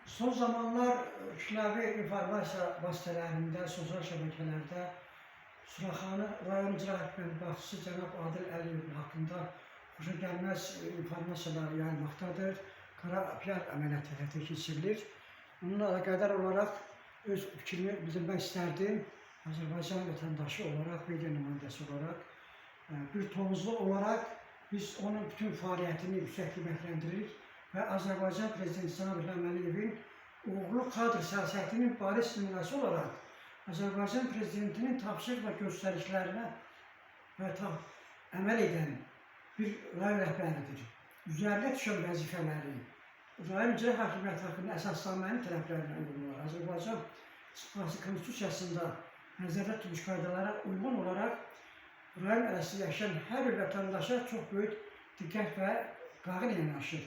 Son zamanlar kütləvi informasiya vasitələrində, sosial şəbəkələrdə Suraxanı rayon icra hakimiyyəti başçısı cənab Adil Əliyevin haqqında xoşagəlməz informasiyalar yayılmaqdadır. Qara PR əməliyyatı həyata keçirilir. Bununla əlaqədar olaraq öz fikrimi bildirmək istərdim. Azərbaycan vətəndaşı olaraq, media nümayəndəsi olaraq, bir tovuzlu olaraq biz onun bütün fəaliyyətini yüksək qiymətləndiririk və Azərbaycan Prezidenti cənab İlham Əliyevin uğurlu kadr siyasətinin bariz nümunəsi olaraq Azərbaycan Prezidentinin tapşırıq və göstərişlərinə əməl edən bir rayon rəhbəridir. Üzərinə düşən vəzifələri, rayon icra hakimiyyəti haqqında əsaslanmanın tələblərinə uyğun olaraq Azərbaycan Konstitusiyasında nəzərdə tutulmuş qaydalara uyğun olaraq rayon ərazisində yaşayan hər bir vətəndaşa çox böyük diqqət və qayğı ilə yanaşır.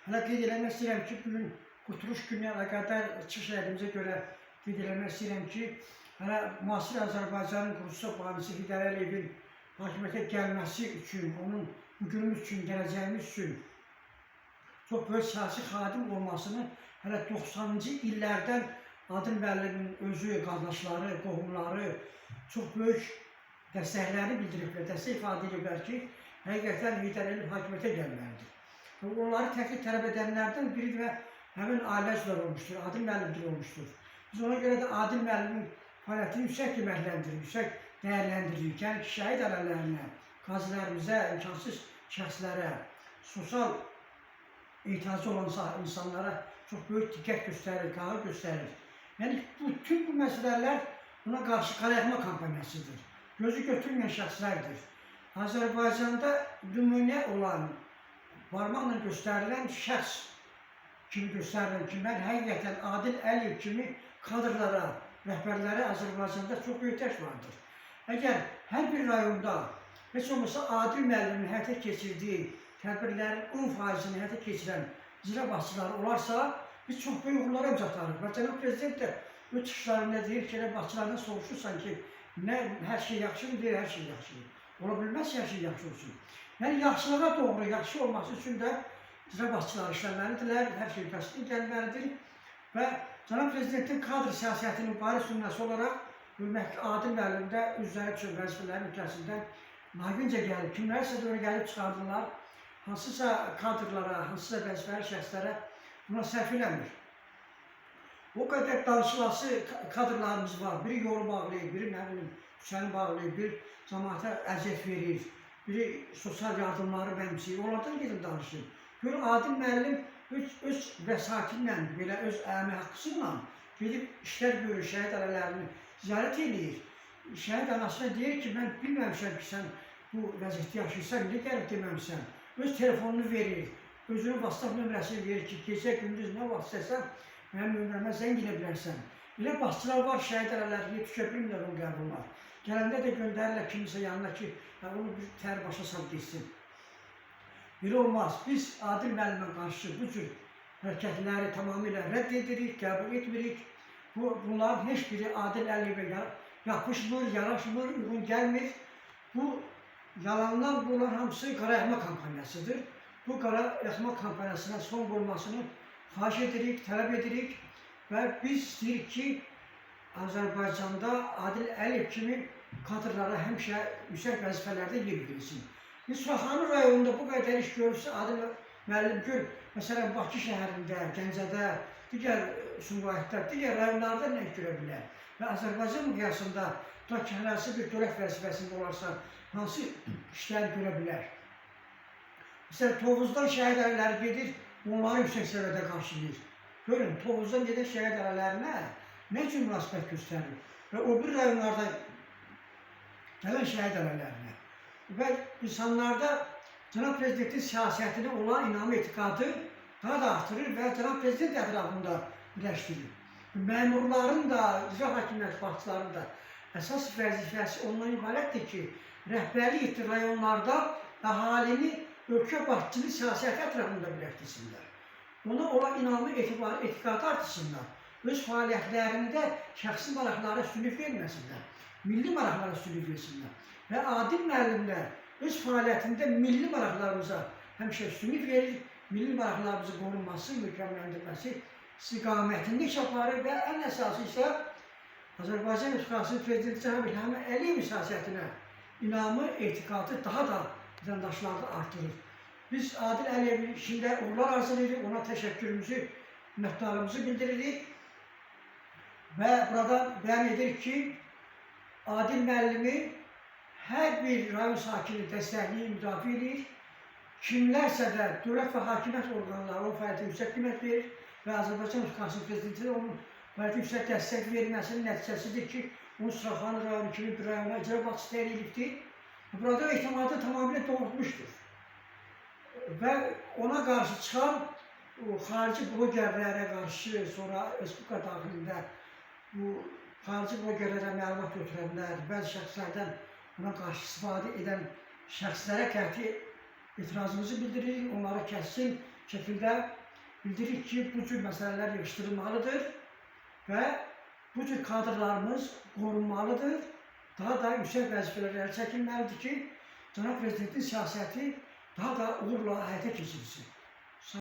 Hələ qeyd eləmək istəyirəm ki, bugün Qurtuluş gününə əlaqədar çıxış edimizə görə qeyd eləmək istəyirəm ki, hələ müasir Azərbaycanın qurucusu banisi Heydər Əliyevin hakimiyyətə gəlməsi üçün, onun bugünümüz üçün, gələcəyimiz üçün çox böyük siyasi xadim olmasını hələ 90-cı illərdən Adil müəllimin özü, qardaşları, qohumları çox böyük dəstəklərini bildiriblər, dəstək ifadə ediblər ki, həqiqətən Heydər Əliyev hakimiyyətə gəlməlidir. Onları təklif tələb edənlərdən biri və həmin ailə üzvləri olmuşdur, Adil müəllim olmuşdur. Biz ona görə də Adil müəllimin fəaliyyətini yüksək qiymətləndiririk, yüksək dəyərləndiririk. Yəni ki, şəhid ailələrinə, qazilərimizə, imkansız şəxslərə, sosial ehtiyacı olan insanlara çox böyük diqqət göstərir, qayğı göstərir. Yəni bütün bu məsələlər buna qarşı qarayatma kampaniyasıdır. Gözü götürməyən şəxslərdir. Azərbaycanda nümunə olan, barmaqla göstərilən şəxs kimi göstərilən ki, mən həqiqətən Adil Əliyev kimi kadrlara, rəhbərlərə Azərbaycanda çox böyük ehtiyac vardır. Əgər hər bir rayonda heç olmasa Adil müəllimin həyata keçirdiyi tədbirlərin 10%-ni həyata keçirən icra başçıları olarsa, biz çox böyük uğurlara imza atarıq. Və cənab Prezident də öz çıxışlarında deyir ki, elə başçılarına soruşursan ki, hər şey yaxşıdır, deyir, hər şey yaxşıdır. Ola bilməz ki, hər şey yaxşı olsun. Yəni, yaxşılığa doğru, yaxşı olması üçün də icra başçıları işləməlidirlər, hər şey üstəsindən gəlməlidir və cənab Prezidentin kadr siyasətinin bariz nümunəsi olaraq hörmətli Adil müəllim də üzrə düşən vəzifələrin ülkəsindən naqincə gəlib, kimlərsə də gəlib çıxardırlar, hansısa kadrlara, hansısa vəzifəli şəxslərə buna sərf eləmir. O qədər danışılası kadrlarımız var, biri yolu bağlayır, biri küçəni bağlayır, biri cəmaata əziyyət verir, biri sosial yardımları mənimsəyir, onlardan gedib danışır. Görün, Adil müəllim öz vəsaitlə, belə öz əmək haqqısıyla gedib işlər görür, şəhid ailələrini ziyarət edir. Şəhid anasına deyir ki, mən bilməmişəm ki, sən bu vəziyyətdə yaşayırsan, niyə gəlib deməmişsən? Öz telefonunu verir, özünün WhatsApp nömrəsini verir ki, gecə gündüz nə vaxt istəsən, mənim nömrəmə zəng edə bilərsən. Elə başçılar var, şəhid ailələri düşə bilmirlər o qəbullar. Gələndə də göndərirlər kimisə yanına ki, onu bir tər başa sal geçsin. Belə olmaz. Biz Adil müəllimə qarşı bu cür hərəkətləri tamamilə rədd edirik, qəbul etmirik. Bunların heç biri Adil Əliyevə yapışmır, yaraşmır, uyğun gəlmir. Bu yalanlar, bunlar hamısı qarayatma kampaniyasıdır. Bu qarayatma kampaniyasına son qoyulmasını xahiş edirik, tələb edirik və biz istəyirik ki, Azərbaycanda Adil Əliyev kimi kadrlara həmişə yüksək vəzifələrdə yer verilsin. Biz Suraxanı rayonunda bu qədər iş görürsə, Adil müəllim gör, məsələn, Bakı şəhərində, Gəncədə, digər Sumqayıtda, digər rayonlarda nə görə bilər? Və Azərbaycan miqyasında tutaq ki, hələsi bir dövlət vəzifəsində olarsa, hansı işləri görə bilər? Məsələn, Tovuzdan şəhid ailələri gedir, onları yüksək səviyyədə qarşılayır. Görün, Tovuzdan gedən şəhid ailələrinə nə üçün münasibət göstərir? Və o bir rayonlarda gələn şəhid ailələrinə və insanlarda cənab Prezidentin siyasətinə olan inamı, etiqadı daha da artırır və cənab Prezident ətrafında birləşdirir. Məmurların da, icra hakimiyyəti başçılarının da əsas vəzifəsi ondan ibarətdir ki, rəhbərlik etdiyi rayonlarda əhalini ölkə başçının siyasəti ətrafında birləşdirsinlər. Ona olan inamı, etiqadı artırsınlar. Öz fəaliyyətlərində şəxsi maraqlara sülük verməsinlər, milli maraqlara sülük versinlər. Və Adil müəllimlə öz fəaliyyətində milli maraqlarımıza həmişə üstünlük verir milli maraqlarımızın qorunması, mükəmməlləşdirilməsi istiqamətində iş aparır və ən əsası isə Azərbaycan Respublikasının Prezidenti Cənab İlham Əliyevin siyasətinə inamı, etiqadı daha da vətəndaşlarda artırır. Biz Adil Əliyevin işində uğurlar arzulayırıq, ona təşəkkürümüzü, minnətdarlığımızı bildiririk və buradan bəyan edirik ki, Adil müəllimi hər bir rayon sakini dəstəkləyir, müdafiə edir. Kimlərsə də dövlət və hakimiyyət orqanları o fəaliyyətə yüksək qiymət verir və Azərbaycan Respublikasının Prezidenti onun fəaliyyətə yüksək dəstək verilməsinin nəticəsidir ki, onun Suraxanı rayonu kimi bir rayona icra başçı təyin edilibdir. Burada etimadı tamamilə doğrulmuşdur. Və ona qarşı çıxan xarici blogerlərə qarşı, sonra Respublika daxilində bu xarici blogerlərə məlumat götürənlər, bəzi şəxslərdən ona qarşı istifadə edən şəxslərə qəti etirazımızı bildiririk, onlara kəskin şəkildə bildiririk ki, bu cür məsələlər yığışdırılmalıdır və bu cür kadrlarımız qorunmalıdır, daha da yüksək vəzifələrə çəkilməlidir ki, Cənab Prezidentin siyasəti daha da uğurla həyata keçirilsin.